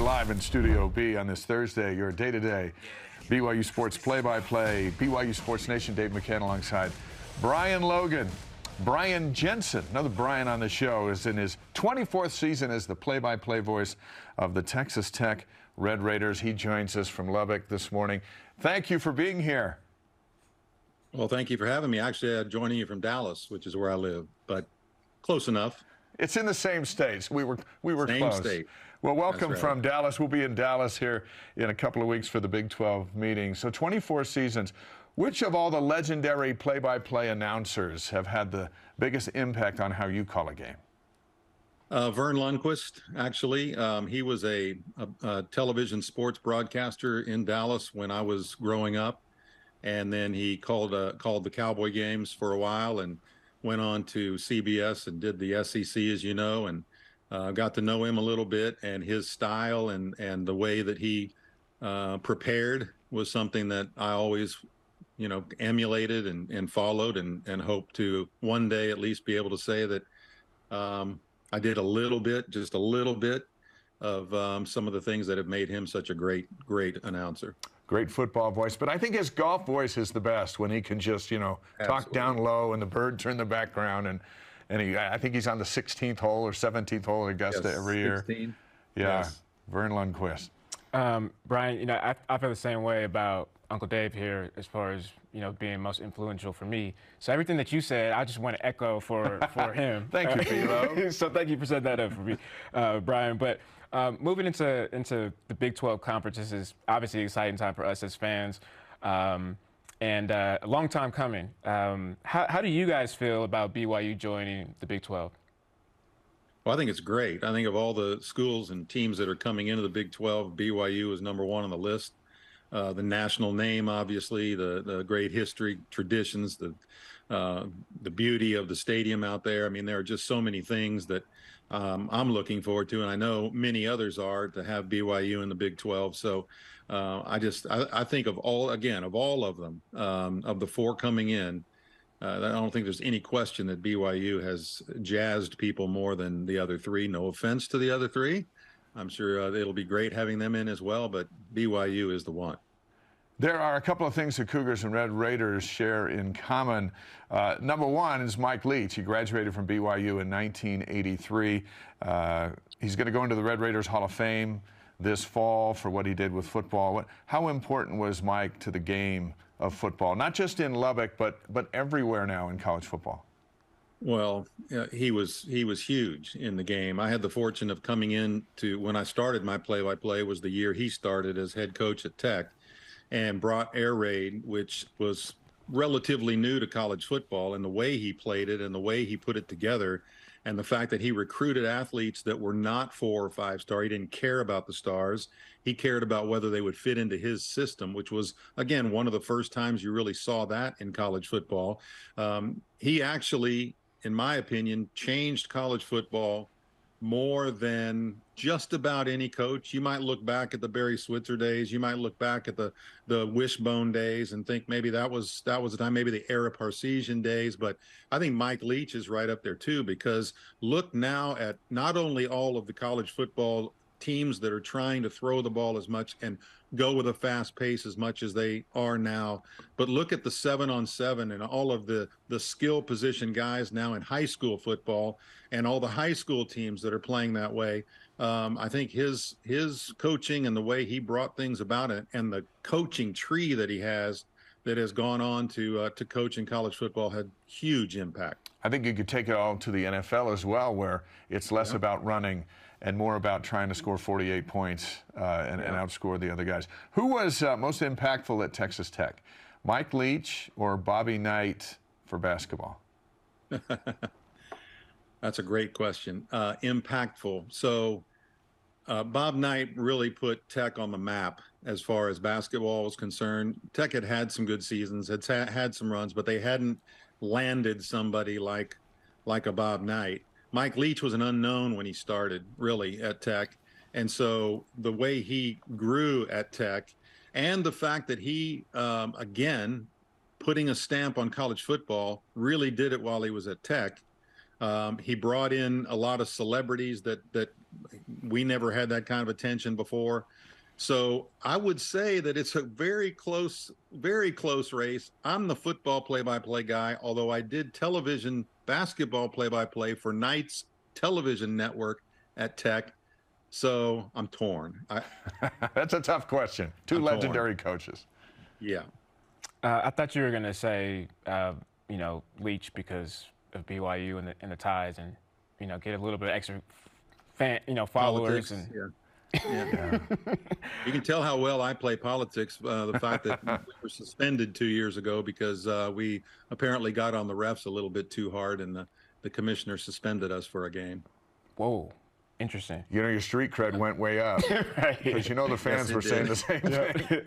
live in Studio B on this Thursday, your day-to-day BYU Sports play-by-play, BYU Sports Nation. Dave McCann alongside Brian Logan. Brian Jensen, another Brian on the show, is in his 24th season as the play-by-play voice of the Texas Tech Red Raiders. He joins us from Lubbock this morning. Thank you for being here. Well, thank you for having me. Actually, I'm joining you from Dallas, which is where I live, but close enough. It's in the same states. We were Same close. State. Well, welcome That's right. from Dallas. We'll be in Dallas here in a couple of weeks for the Big 12 meeting. So 24 seasons. Which of all the legendary play-by-play announcers have had the biggest impact on how you call a game? Vern Lundquist, actually. He was a television sports broadcaster in Dallas when I was growing up. And then he called the Cowboy games for a while and went on to CBS and did the SEC, as you know, and got to know him a little bit. And his style and the way that he prepared was something that I always, emulated and followed and hoped to one day at least be able to say that I did just a little bit of some of the things that have made him such a great announcer. Great football voice, but I think his golf voice is the best when he can just, talk down low and the birds are in the background. And I think he's on the 16th hole or 17th hole at Augusta every year. 16. Yeah, Yes. Vern Lundquist. Brian, I feel the same way about Uncle Dave here as far as, being most influential for me. So everything that you said, I just want to echo for him. Thank you, Philo. So thank you for setting that up for me, Brian. But moving into the Big 12 conference, this is obviously an exciting time for us as fans, and a long time coming. How do you guys feel about BYU joining the Big 12? Well, I think it's great. I think of all the schools and teams that are coming into the Big 12, BYU is number one on the list. The national name, obviously, the great history, traditions, the beauty of the stadium out there. I mean, there are just so many things that I'm looking forward to, and I know many others are, to have BYU in the Big 12. So I think of all of them, of the four coming in, I don't think there's any question that BYU has jazzed people more than the other three. No offense to the other three. I'm sure it'll be great having them in as well, but BYU is the one. There are a couple of things the Cougars and Red Raiders share in common. Number one is Mike Leach. He graduated from BYU in 1983. He's going to go into the Red Raiders Hall of Fame this fall for what he did with football. How important was Mike to the game of football, not just in Lubbock, but everywhere now in college football? Well, he was huge in the game. I had the fortune of coming in to, when I started my play-by-play, was the year he started as head coach at Tech, and brought air raid, which was relatively new to college football, and the way he played it and the way he put it together, and the fact that he recruited athletes that were not 4- or 5-star. He didn't care about the stars. He cared about whether they would fit into his system, which was, again, one of the first times you really saw that in college football. He actually, in my opinion, changed college football more than just about any coach. You might look back at the Barry Switzer days. You might look back at the Wishbone days and think maybe that was the time, maybe the Ara Parseghian days. But I think Mike Leach is right up there too, because look now at not only all of the college football teams that are trying to throw the ball as much and go with a fast pace as much as they are now, but look at the 7-on-7 and all of the skill position guys now in high school football and all the high school teams that are playing that way. I think his coaching and the way he brought things about it, and the coaching tree that he has that has gone on to coach in college football, had huge impact. I think you could take it all to the NFL as well, where it's less about running and more about trying to score 48 points and outscore the other guys. Who was most impactful at Texas Tech, Mike Leach or Bobby Knight for basketball? That's a great question. Impactful. So Bob Knight really put Tech on the map as far as basketball was concerned. Tech had some good seasons, had some runs, but they hadn't landed somebody like a Bob Knight. Mike Leach was an unknown when he started, really, at Tech. And so the way he grew at Tech, and the fact that he, again, putting a stamp on college football, really did it while he was at Tech. He brought in a lot of celebrities that we never had that kind of attention before. So I would say that it's a very close race. I'm the football play-by-play guy, although I did television basketball play-by-play for Knights television network at Tech. So I'm torn. That's a tough question. Two legendary coaches. Yeah. I thought you were going to say, you know, Leach because of BYU and the ties, and you know, get a little bit of extra followers. Politics, yeah. You can tell how well I play politics. The fact that we were suspended 2 years ago because we apparently got on the refs a little bit too hard, and the commissioner suspended us for a game. Whoa. Interesting. You know, your street cred went way up. Right. Because you know the fans were saying the same thing.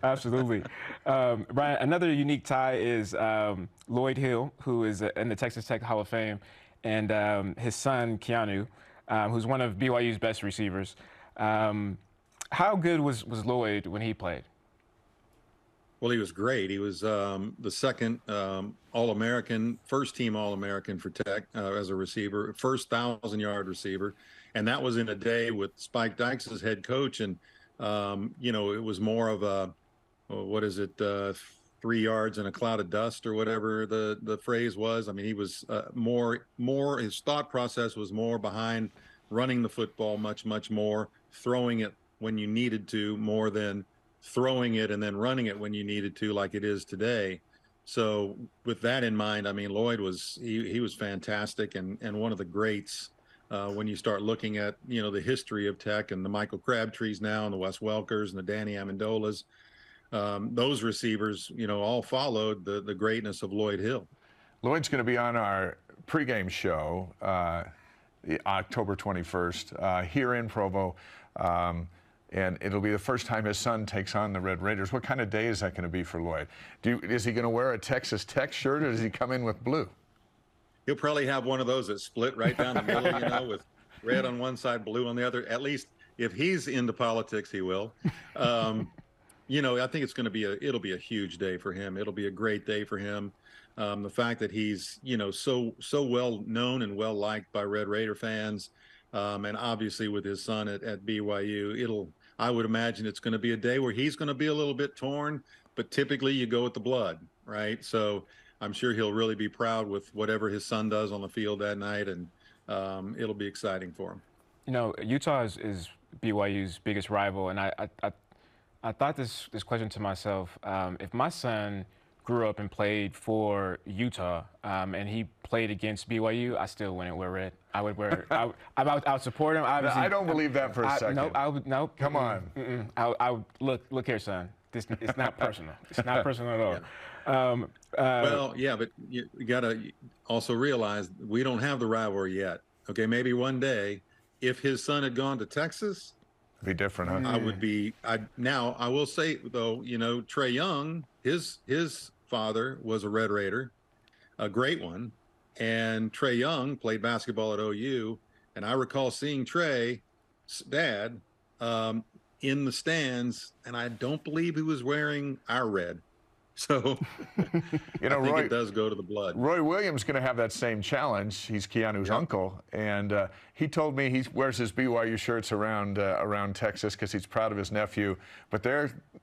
Absolutely. Brian, another unique tie is Lloyd Hill, who is in the Texas Tech Hall of Fame, and his son, Keanu, who's one of BYU's best receivers. How good was Lloyd when he played? Well, he was great. He was the second All-American, first-team All-American for Tech as a receiver, first 1,000-yard receiver. And that was in a day with Spike Dykes as head coach. And, you know, it was more of a, 3 yards in a cloud of dust or whatever the phrase was. I mean, he was more, his thought process was more behind running the football much more, throwing it when you needed to more than throwing it and then running it when you needed to, like it is today. So with that in mind, I mean, Lloyd was, he was fantastic and one of the greats when you start looking at, you know, the history of Tech and the Michael Crabtrees now and the Wes Welkers and the Danny Amendolas. Those receivers, you know, all followed the greatness of Lloyd Hill. Lloyd's going to be on our pregame show October 21st here in Provo. And it'll be the first time his son takes on the Red Raiders. What kind of day is that going to be for Lloyd? Is he going to wear a Texas Tech shirt, or does he come in with blue? He'll probably have one of those that split right down the middle, you know, with red on one side, blue on the other. At least if he's into politics, he will. You know, I think it's going to be it'll be a huge day for him. It'll be a great day for him. The fact that he's, you know, so well known and well liked by Red Raider fans, and obviously with his son at BYU, I would imagine it's going to be a day where he's going to be a little bit torn, but typically you go with the blood, right? So I'm sure he'll really be proud with whatever his son does on the field that night, and it'll be exciting for him. You know, Utah is BYU's biggest rival, and I thought this question to myself: if my son grew up and played for Utah, and he played against BYU, I still wouldn't wear red. I would wear. I would support him. Obviously, I don't believe that for a second. Nope. I would. Nope. Come on. I would look here, son. It's not personal. It's not personal at all. Yeah. Well, yeah, but you got to also realize we don't have the rivalry yet. Okay, maybe one day, if his son had gone to Texas, it'd be different, huh? I would be. Now I will say though, you know, Trey Young, his father was a Red Raider, a great one, and Trey Young played basketball at OU, and I recall seeing Trey's dad in the stands, and I don't believe he was wearing our red. So, you know, I think it does go to the blood. Roy Williams is going to have that same challenge. He's Keanu's uncle, and he told me he wears his BYU shirts around Texas because he's proud of his nephew. But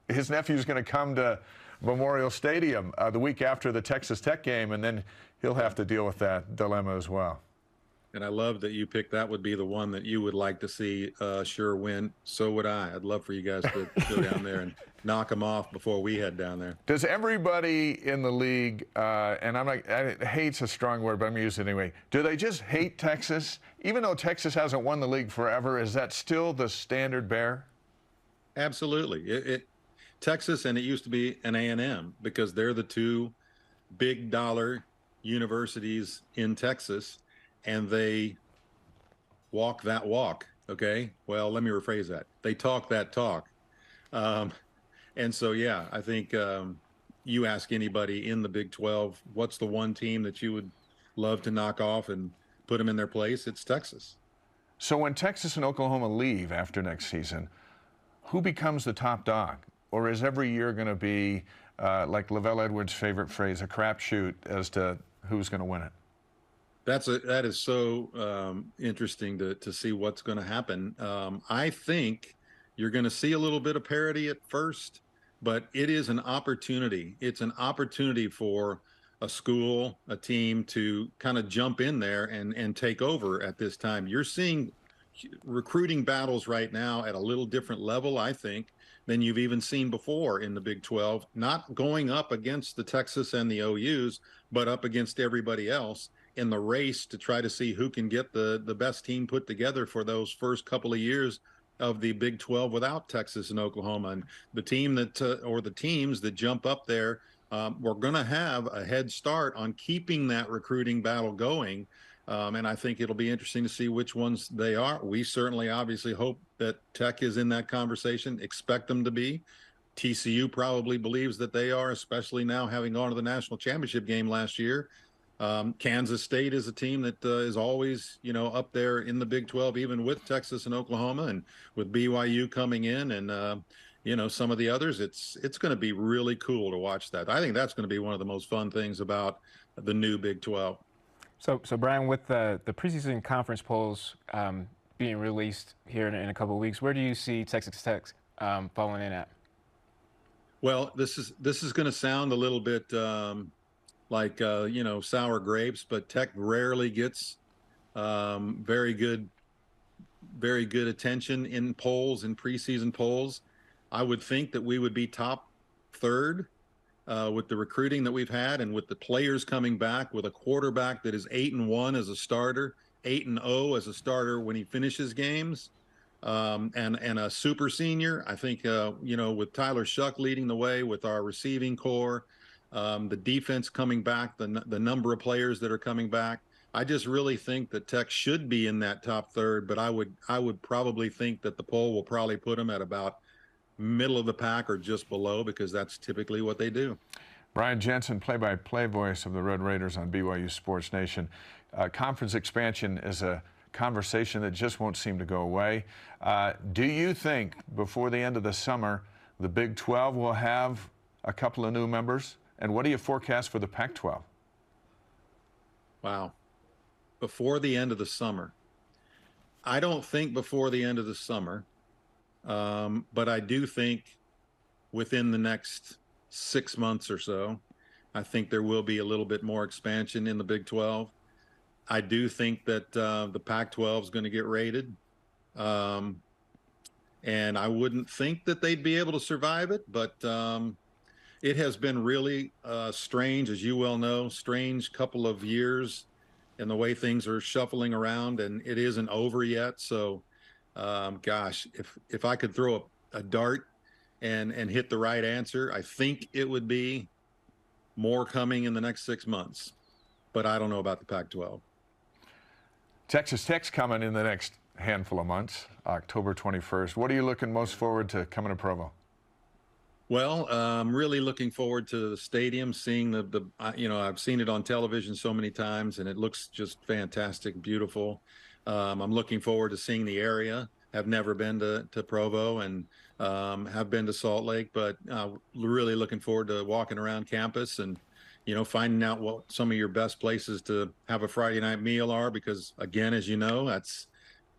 his nephew's going to come to Memorial Stadium the week after the Texas Tech game, and then he'll have to deal with that dilemma as well. And I love that you picked that would be the one that you would like to see sure win. So would I. I'd love for you guys to go down there and knock them off before we head down there. Does everybody in the league, and hate's a strong word, but I'm using it anyway, do they just hate Texas? Even though Texas hasn't won the league forever, is that still the standard bearer? Absolutely. Texas, and it used to be an A&M because they're the two big dollar universities in Texas. And they walk that walk, okay? Well, let me rephrase that. They talk that talk. And so, yeah, I think you ask anybody in the Big 12, what's the one team that you would love to knock off and put them in their place? It's Texas. So when Texas and Oklahoma leave after next season, who becomes the top dog? Or is every year going to be, like Lavelle Edwards' favorite phrase, a crapshoot as to who's going to win it? That is so interesting to see what's going to happen. I think you're going to see a little bit of parity at first, but it is an opportunity. It's an opportunity for a school, a team to kind of jump in there and take over at this time. You're seeing recruiting battles right now at a little different level, I think, than you've even seen before in the Big 12, not going up against the Texas and the OUs, but up against everybody else in the race to try to see who can get the best team put together for those first couple of years of the Big 12 without Texas and Oklahoma. And the team that or the teams that jump up there, we're going to have a head start on keeping that recruiting battle going. And I think it'll be interesting to see which ones they are. We certainly obviously hope that Tech is in that conversation, expect them to be. TCU probably believes that they are, especially now having gone to the national championship game last year. Kansas State is a team that is always, up there in the Big 12, even with Texas and Oklahoma, and with BYU coming in, and some of the others. It's going to be really cool to watch that. I think that's going to be one of the most fun things about the new Big 12. So Brian, with the preseason conference polls being released here in a couple of weeks, where do you see Texas Tech falling in at? Well, this is going to sound a little bit like sour grapes, but Tech rarely gets very good attention in polls, in preseason polls. I would think that we would be top third with the recruiting that we've had and with the players coming back, with a quarterback that is 8-1 as a starter, 8-0 as a starter when he finishes games, and a super senior. I think with Tyler Shuck leading the way with our receiving core, the defense coming back, the number of players that are coming back. I just really think that Tech should be in that top third, but I would probably think that the poll will probably put them at about middle of the pack or just below, because that's typically what they do. Brian Jensen, play-by-play voice of the Red Raiders on BYU Sports Nation. Conference expansion is a conversation that just won't seem to go away. Do you think before the end of the summer the Big 12 will have a couple of new members? And what do you forecast for the Pac-12? Wow. Before the end of the summer. I don't think before the end of the summer, but I do think within the next 6 months or so, I think there will be a little bit more expansion in the Big 12. I do think that the Pac-12 is going to get raided. And I wouldn't think that they'd be able to survive it, but it has been really strange, as you well know, strange couple of years and the way things are shuffling around, and it isn't over yet. So, gosh, if I could throw a dart and hit the right answer, I think it would be more coming in the next 6 months. But I don't know about the Pac-12. Texas Tech's coming in the next handful of months, October 21st. What are you looking most forward to coming to Provo? Well, I'm really looking forward to the stadium, seeing I've seen it on television so many times, and it looks just fantastic, beautiful. I'm looking forward to seeing the area. I've never been to Provo and have been to Salt Lake, but really looking forward to walking around campus and, finding out what some of your best places to have a Friday night meal are, because, again, as you know, that's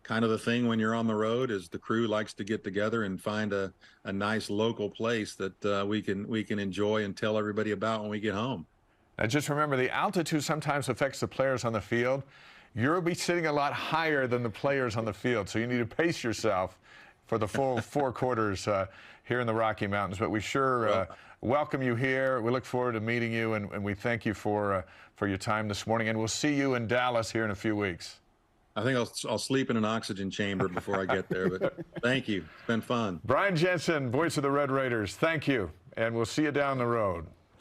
kind of the thing when you're on the road, is the crew likes to get together and find a nice local place that we can enjoy and tell everybody about when we get home. Now, just remember, the altitude sometimes affects the players on the field. You'll be sitting a lot higher than the players on the field, so you need to pace yourself for the full 4 quarters here in the Rocky Mountains. But we sure welcome you here. We look forward to meeting you, and we thank you for your time this morning. And we'll see you in Dallas here in a few weeks. I think I'll sleep in an oxygen chamber before I get there, but thank you. It's been fun. Brian Jensen, voice of the Red Raiders, thank you, and we'll see you down the road.